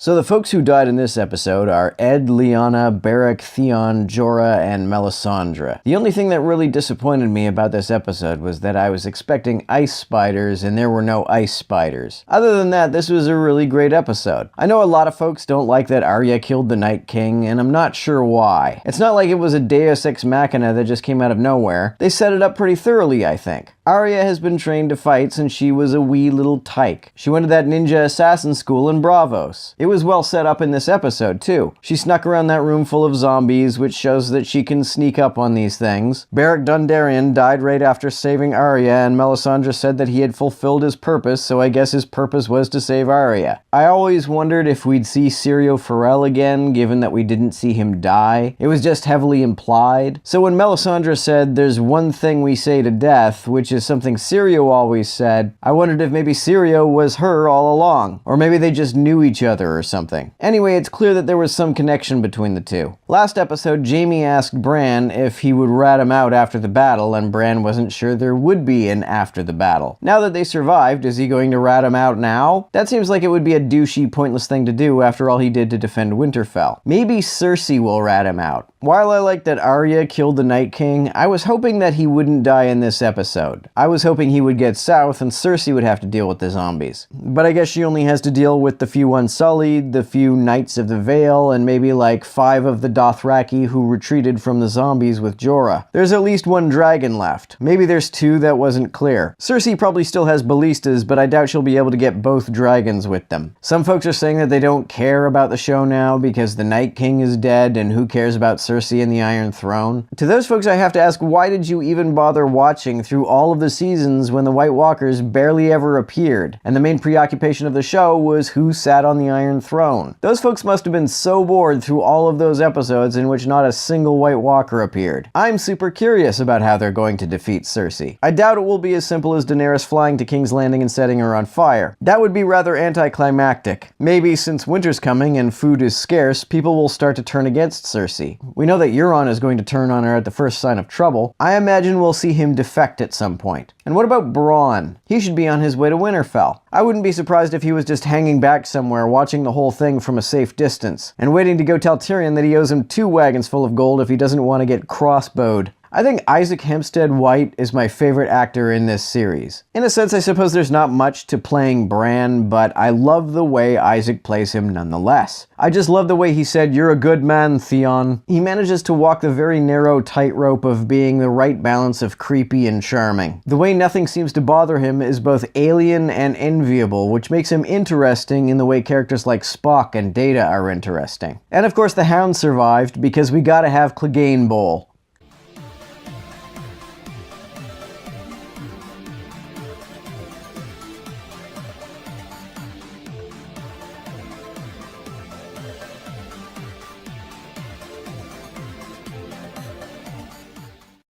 So the folks who died in this episode are Ed, Lyanna, Beric, Theon, Jorah, and Melisandre. The only thing that really disappointed me about this episode was that I was expecting ice spiders and there were no ice spiders. Other than that, this was a really great episode. I know a lot of folks don't like that Arya killed the Night King, and I'm not sure why. It's not like it was a Deus Ex Machina that just came out of nowhere. They set it up pretty thoroughly, I think. Arya has been trained to fight since she was a wee little tyke. She went to that ninja assassin school in Braavos. It was well set up in this episode, too. She snuck around that room full of zombies, which shows that she can sneak up on these things. Beric Dondarrion died right after saving Arya, and Melisandre said that he had fulfilled his purpose, so I guess his purpose was to save Arya. I always wondered if we'd see Syrio Forel again, given that we didn't see him die. It was just heavily implied. So when Melisandre said, "There's one thing we say to death," which is something Syrio always said, I wondered if maybe Syrio was her all along. Or maybe they just knew each other or something. Anyway, it's clear that there was some connection between the two. Last episode, Jaime asked Bran if he would rat him out after the battle, and Bran wasn't sure there would be an after the battle. Now that they survived, is he going to rat him out now? That seems like it would be a douchey, pointless thing to do after all he did to defend Winterfell. Maybe Cersei will rat him out. While I like that Arya killed the Night King, I was hoping that he wouldn't die in this episode. I was hoping he would get south and Cersei would have to deal with the zombies. But I guess she only has to deal with the few Unsullied, the few Knights of the Vale, and maybe like 5 of the Dothraki who retreated from the zombies with Jorah. There's at least 1 dragon left. Maybe there's 2 that wasn't clear. Cersei probably still has ballistas, but I doubt she'll be able to get both dragons with them. Some folks are saying that they don't care about the show now because the Night King is dead and who cares about Cersei and the Iron Throne. To those folks I have to ask, why did you even bother watching through all of the seasons when the White Walkers barely ever appeared, and the main preoccupation of the show was who sat on the Iron Throne? Those folks must have been so bored through all of those episodes in which not a single White Walker appeared. I'm super curious about how they're going to defeat Cersei. I doubt it will be as simple as Daenerys flying to King's Landing and setting her on fire. That would be rather anticlimactic. Maybe since winter's coming and food is scarce, people will start to turn against Cersei. We know that Euron is going to turn on her at the first sign of trouble. I imagine we'll see him defect at some point. And what about Bronn? He should be on his way to Winterfell. I wouldn't be surprised if he was just hanging back somewhere watching the whole thing from a safe distance, and waiting to go tell Tyrion that he owes him 2 wagons full of gold if he doesn't want to get crossbowed. I think Isaac Hempstead White is my favorite actor in this series. In a sense, I suppose there's not much to playing Bran, but I love the way Isaac plays him nonetheless. I just love the way he said, "You're a good man, Theon." He manages to walk the very narrow tightrope of being the right balance of creepy and charming. The way nothing seems to bother him is both alien and enviable, which makes him interesting in the way characters like Spock and Data are interesting. And of course the Hound survived because we gotta have Clegane Bowl.